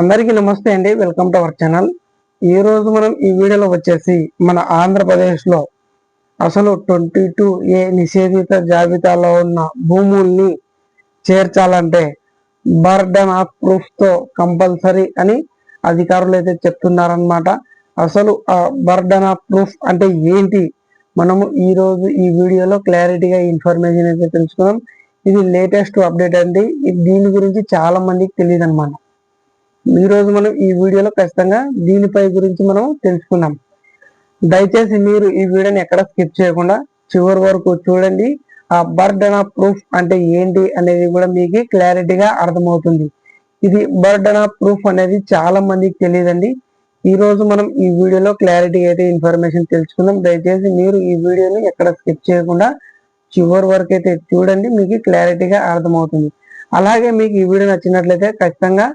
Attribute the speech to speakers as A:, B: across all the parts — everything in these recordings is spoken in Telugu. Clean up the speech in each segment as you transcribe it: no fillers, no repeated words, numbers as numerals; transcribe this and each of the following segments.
A: అందరికీ నమస్తే అండి. Welcome to our channel. ఈ రోజు మనం ఈ వీడియోలో వచ్చేసి మన ఆంధ్రప్రదేశ్లో అసలు 22A నిషేధిత జాబితాలో ఉన్న భూముల్ని చేర్చాలంటే బర్డన్ ఆఫ్ ప్రూఫ్ తో కంపల్సరీ అని అధికారులు అయితే చెప్తున్నారనమాట. అసలు ఆ బర్డన్ ఆఫ్ ప్రూఫ్ అంటే ఏంటి, మనము ఈ రోజు ఈ వీడియోలో క్లారిటీగా ఇన్ఫర్మేషన్ అయితే తెలుసుకుందాం. ఇది లేటెస్ట్ అప్డేట్ అండి. దీని గురించి చాలా మందికి తెలియదు అనమాట. ఈ రోజు మనం ఈ వీడియోలో ఖచ్చితంగా దీనిపై గురించి మనం తెలుసుకుందాం. దయచేసి మీరు ఈ వీడియోని ఎక్కడ స్కిప్ చేయకుండా చివరి వరకు చూడండి. ఆ బర్డన్ ఆఫ్ ప్రూఫ్ అంటే ఏంటి అనేది కూడా మీకు క్లారిటీగా అర్థమవుతుంది. ఇది బర్డన్ ఆఫ్ ప్రూఫ్ అనేది చాలా మందికి తెలియదండి. ఈ రోజు మనం ఈ వీడియోలో క్లారిటీ అయితే ఇన్ఫర్మేషన్ తెలుసుకుందాం. దయచేసి మీరు ఈ వీడియోని ఎక్కడ స్కిప్ చేయకుండా చివరి వరకు అయితే చూడండి, మీకు క్లారిటీగా అర్థమవుతుంది. అలాగే మీకు ఈ వీడియో నచ్చినట్లయితే ఖచ్చితంగా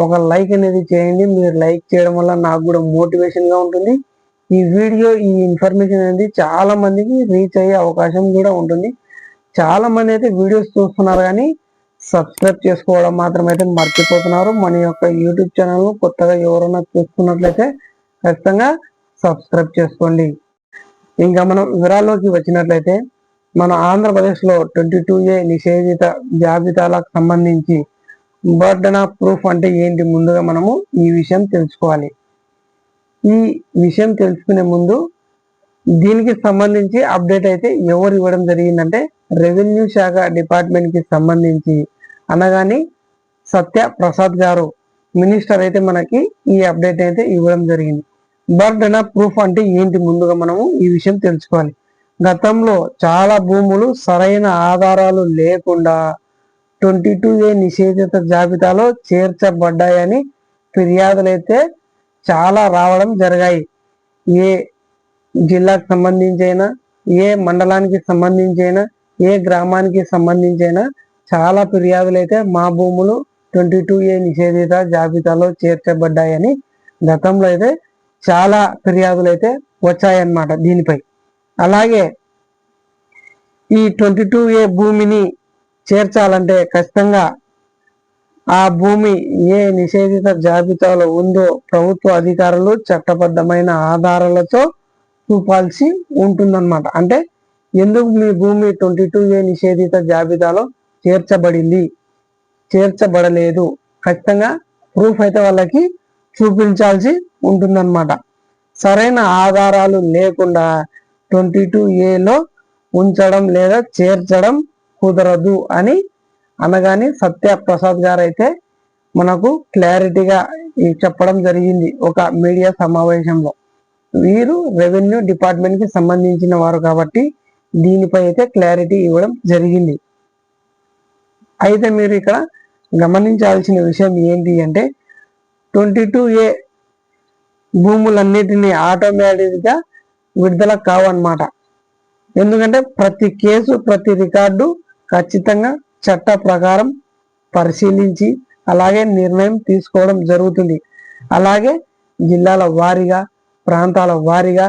A: ఒక లైక్ అనేది చేయండి. మీరు లైక్ చేయడం వల్ల నాకు కూడా మోటివేషన్ గా ఉంటుంది. ఈ వీడియో ఈ ఇన్ఫర్మేషన్ అనేది చాలా మందికి రీచ్ అయ్యే అవకాశం కూడా ఉంటుంది. చాలా మంది అయితే వీడియోస్ చూస్తున్నారు కానీ సబ్స్క్రైబ్ చేసుకోవడం మాత్రం అయితే మర్చిపోతున్నారు. మన యొక్క యూట్యూబ్ ఛానల్ కొత్తగా ఎవరైనా చూస్తున్నట్లయితే ఖచ్చితంగా సబ్స్క్రైబ్ చేసుకోండి. ఇంకా మనం వివరాల్లోకి వచ్చినట్లయితే మన ఆంధ్రప్రదేశ్లో 22A నిషేధిత జాబితాలకు సంబంధించి బర్డన్ ఆఫ్ ప్రూఫ్ అంటే ఏంటి, ముందుగా మనము ఈ విషయం తెలుసుకోవాలి. ఈ విషయం తెలుసుకునే ముందు దీనికి సంబంధించి అప్డేట్ అయితే ఎవరు ఇవ్వడం జరిగిందంటే రెవెన్యూ శాఖ డిపార్ట్మెంట్ కి సంబంధించి అనగాని సత్య ప్రసాద్ గారు మినిస్టర్ అయితే మనకి ఈ అప్డేట్ అయితే ఇవ్వడం జరిగింది. బర్డన్ ఆఫ్ ప్రూఫ్ అంటే ఏంటి, ముందుగా మనము ఈ విషయం తెలుసుకోవాలి. గతంలో చాలా భూములు సరైన ఆధారాలు లేకుండా 22A నిషేధిత జాబితాలో చేర్చబడ్డాయని ఫిర్యాదులైతే చాలా రావడం జరిగాయి. ఏ జిల్లాకు సంబంధించైనా, ఏ మండలానికి సంబంధించైనా, ఏ గ్రామానికి సంబంధించైనా చాలా ఫిర్యాదులు అయితే మా భూములు 22A నిషేధిత జాబితాలో చేర్చబడ్డాయని గతంలో అయితే చాలా ఫిర్యాదులు అయితే వచ్చాయన్నమాట దీనిపై. అలాగే ఈ 22A భూమిని చేర్చాలంటే ఖచ్చితంగా ఆ భూమి ఏ నిషేధిత జాబితాలో ఉందో ప్రభుత్వ అధికారులు చట్టబద్ధమైన ఆధారాలతో చూపాల్సి ఉంటుందన్నమాట. అంటే ఎందుకు మీ భూమి 22A నిషేధిత జాబితాలో చేర్చబడలేదు, ఖచ్చితంగా ప్రూఫ్ అయితే వాళ్ళకి చూపించాల్సి ఉంటుందన్నమాట. సరైన ఆధారాలు లేకుండా 22Aలో ఉంచడం లేదా చేర్చడం కుదరదు అని అనగానే సత్య ప్రసాద్ గారు అయితే మనకు క్లారిటీగా చెప్పడం జరిగింది ఒక మీడియా సమావేశంలో. వీరు రెవెన్యూ డిపార్ట్మెంట్ కి సంబంధించిన వారు కాబట్టి దీనిపై అయితే క్లారిటీ ఇవ్వడం జరిగింది. అయితే మీరు ఇక్కడ గమనించాల్సిన విషయం ఏంటి అంటే 22A భూములన్నిటినీ ఆటోమేటిక్ గా విడుదల కావన్నమాట. ఎందుకంటే ప్రతి కేసు, ప్రతి రికార్డు ఖచ్చితంగా చట్ట ప్రకారం పరిశీలించి అలాగే నిర్ణయం తీసుకోవడం జరుగుతుంది. అలాగే జిల్లాల వారీగా, ప్రాంతాల వారీగా,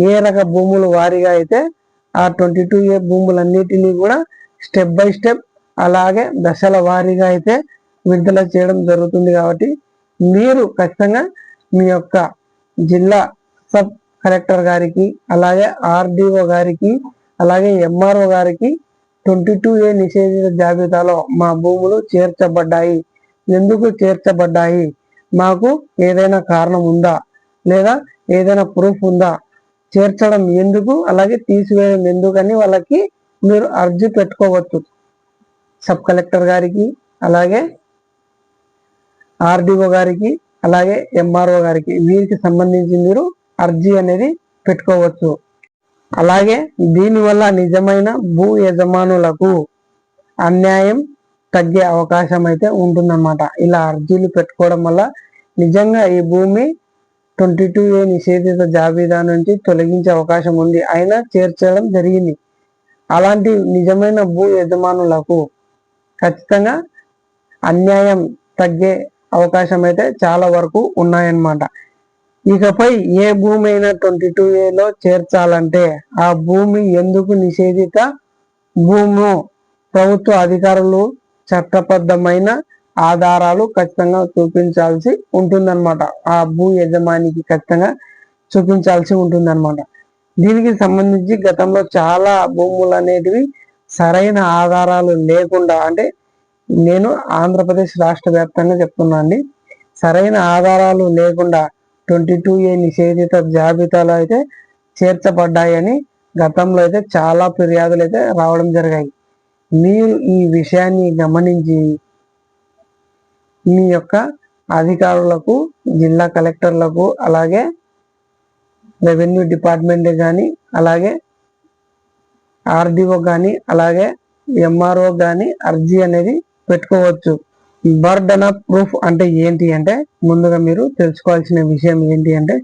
A: ఏ రక భూముల వారీగా అయితే ఆ 22A భూములన్నిటినీ కూడా స్టెప్ బై స్టెప్ అలాగే దశల వారీగా అయితే విడుదల చేయడం జరుగుతుంది. కాబట్టి మీరు ఖచ్చితంగా మీ యొక్క జిల్లా సబ్ కలెక్టర్ గారికి, అలాగే ఆర్డీఓ గారికి, అలాగే ఎంఆర్ఓ గారికి 22A నిషేధిత జాబితాలో మా భూములు చేర్చబడ్డాయి, ఎందుకు చేర్చబడ్డాయి, మాకు ఏదైనా కారణం ఉందా లేదా ఏదైనా ప్రూఫ్ ఉందా, చేర్చడం ఎందుకు అలాగే తీసివేయడం ఎందుకు అని వాళ్ళకి మీరు అర్జీ పెట్టుకోవచ్చు. సబ్ కలెక్టర్ గారికి, అలాగే ఆర్డీఓ గారికి, అలాగే ఎంఆర్ఓ గారికి, వీరికి సంబంధించి మీరు అర్జీ అనేది పెట్టుకోవచ్చు. అలాగే దీనివల్ల నిజమైన భూ యజమానులకు అన్యాయం తగ్గే అవకాశం అయితే ఉంటుందన్నమాట. ఇలా అర్జీలు పెట్టుకోవడం వల్ల నిజంగా ఈ భూమి 22A నిషేధిత జాబితా నుంచి తొలగించే అవకాశం ఉంది, అయినా చేర్చడం జరిగింది. అలాంటి నిజమైన భూ యజమానులకు ఖచ్చితంగా అన్యాయం తగ్గే అవకాశం అయితే చాలా వరకు ఉన్నాయన్నమాట. ఇకపై ఏ భూమి అయినా 22Aలో చేర్చాలంటే ఆ భూమి ఎందుకు నిషేధిత భూము ప్రభుత్వ అధికారులు చట్టబద్ధమైన ఆధారాలు ఖచ్చితంగా చూపించాల్సి ఉంటుందన్నమాట. ఆ భూ యజమానికి ఖచ్చితంగా చూపించాల్సి ఉంటుందన్నమాట. దీనికి సంబంధించి గతంలో చాలా భూములు అనేటివి సరైన ఆధారాలు లేకుండా, అంటే నేను ఆంధ్రప్రదేశ్ రాష్ట్ర వ్యాప్తంగా చెప్తున్నా అండి, సరైన ఆధారాలు లేకుండా 22A నిషేధిత జాబితాలో అయితే చేర్చబడ్డాయని గతంలో అయితే చాలా ఫిర్యాదులు అయితే రావడం జరిగాయి. మీరు ఈ విషయాన్ని గమనించి మీ యొక్క అధికారులకు, జిల్లా కలెక్టర్లకు, అలాగే రెవెన్యూ డిపార్ట్మెంట్ కానీ, అలాగే ఆర్డీఓ కానీ, అలాగే ఎంఆర్ఓ కానీ అర్జీ అనేది పెట్టుకోవచ్చు. బర్డన్ ఆఫ్ ప్రూఫ్ అంటే ఏంటి అంటే, ముందుగా మీరు తెలుసుకోవాల్సిన విషయం ఏంటి అంటే,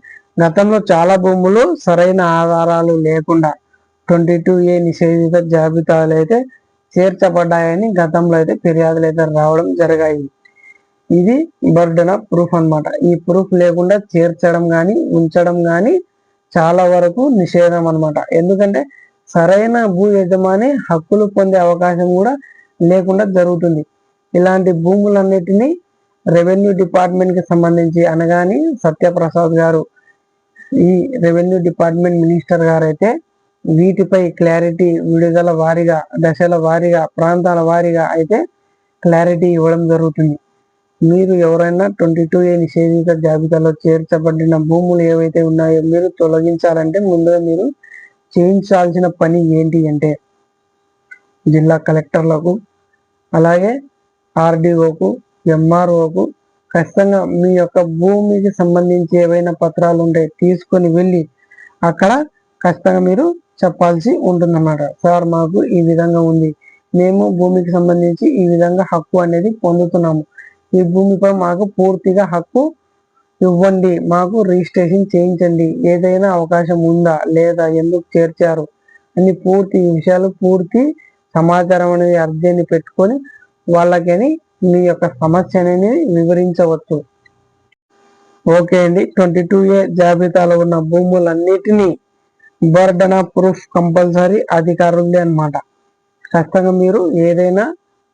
A: గతంలో చాలా భూములు సరైన ఆధారాలు లేకుండా 22A నిషేధిత జాబితాలు అయితే చేర్చబడ్డాయని గతంలో అయితే ఫిర్యాదులు అయితే రావడం జరిగాయి. ఇది బర్డన్ ఆఫ్ ప్రూఫ్ అన్నమాట. ఈ ప్రూఫ్ లేకుండా చేర్చడం కానీ ఉంచడం కానీ చాలా వరకు నిషేధం అన్నమాట. ఎందుకంటే సరైన భూ యజమాని హక్కులు పొందే అవకాశం కూడా లేకుండా జరుగుతుంది. ఇలాంటి భూములన్నిటినీ రెవెన్యూ డిపార్ట్మెంట్ కి సంబంధించి అనగాని సత్యప్రసాద్ గారు, ఈ రెవెన్యూ డిపార్ట్మెంట్ మినిస్టర్ గారు అయితే వీటిపై క్లారిటీ విడుదల వారీగా, దశల వారీగా, ప్రాంతాల వారీగా అయితే క్లారిటీ ఇవ్వడం జరుగుతుంది. మీరు ఎవరైనా 22A నిషేధిత జాబితాలో చేర్చబడిన భూములు ఏవైతే ఉన్నాయో మీరు తొలగించాలంటే ముందుగా మీరు చేయించాల్సిన పని ఏంటి అంటే, జిల్లా కలెక్టర్లకు, అలాగే ఆర్డీఓకు, ఎంఆర్ఓకు ఖచ్చితంగా మీ యొక్క భూమికి సంబంధించి ఏవైనా పత్రాలు ఉంటే తీసుకొని వెళ్ళి అక్కడ ఖచ్చితంగా మీరు చెప్పాల్సి ఉంటుందన్నమాట. సార్ మాకు ఈ విధంగా ఉంది, మేము భూమికి సంబంధించి ఈ విధంగా హక్కు అనేది పొందుతున్నాము, ఈ భూమిపై మాకు పూర్తిగా హక్కు ఇవ్వండి, మాకు రిజిస్ట్రేషన్ చేయించండి, ఏదైనా అవకాశం ఉందా లేదా, ఎందుకు చేర్చారు అని పూర్తి విషయాలు, పూర్తి సమాచారం అనేది అర్జీని పెట్టుకొని వాళ్ళకని మీ యొక్క సమస్య అనేది వివరించవచ్చు. ఓకే అండి, 22A జాబితాలో ఉన్న భూములన్నిటినీ బర్డన్ ఆఫ్ ప్రూఫ్ కంపల్సరీ అధికారులే అన్నమాట. ఖచ్చితంగా మీరు ఏదైనా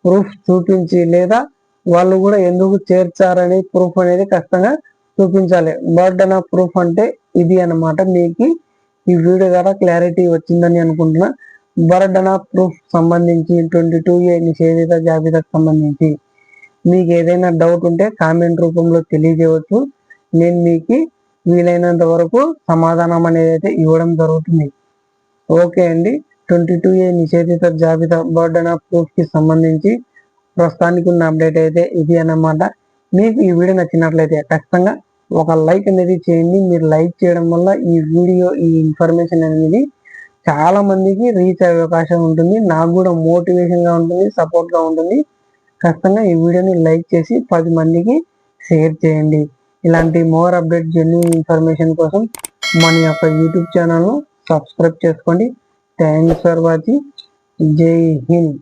A: ప్రూఫ్ చూపించి, లేదా వాళ్ళు కూడా ఎందుకు చేర్చారని ప్రూఫ్ అనేది ఖచ్చితంగా చూపించాలి. బర్డన్ ఆఫ్ ప్రూఫ్ అంటే ఇది అన్నమాట. మీకు ఈ వీడియో ద్వారా క్లారిటీ వచ్చిందని అనుకుంటున్నా. బర్డన్ ఆఫ్ ప్రూఫ్ సంబంధించి 22A నిషేధిత జాబితాకు సంబంధించి మీకు ఏదైనా డౌట్ ఉంటే కామెంట్ రూపంలో తెలియజేయవచ్చు. నేను మీకు వీలైనంత వరకు సమాధానం అనేది అయితే ఇవ్వడం జరుగుతుంది. ఓకే అండి, 22A నిషేధిత జాబితా బర్డన్ ఆఫ్ ప్రూఫ్ కి సంబంధించి ప్రస్తుతానికి ఉన్న అప్డేట్ అయితే ఇది అన్నమాట. మీకు ఈ వీడియో నచ్చినట్లయితే ఖచ్చితంగా ఒక లైక్ అనేది చేయండి. మీరు లైక్ చేయడం వల్ల ఈ వీడియో, ఈ ఇన్ఫర్మేషన్ అనేది చాలా మందికి రీచ్ అయ్యే అవకాశం ఉంటుంది. నాకు కూడా మోటివేషన్ గా ఉంటుంది, సపోర్ట్ గా ఉంటుంది. ఖచ్చితంగా ఈ వీడియోని లైక్ చేసి 10 మందికి షేర్ చేయండి. ఇలాంటి మోర్ అప్డేట్, జెన్యూన్ ఇన్ఫర్మేషన్ కోసం మన యొక్క యూట్యూబ్ ఛానల్ను సబ్స్క్రైబ్ చేసుకోండి. Thanks for watching. జై హింద్.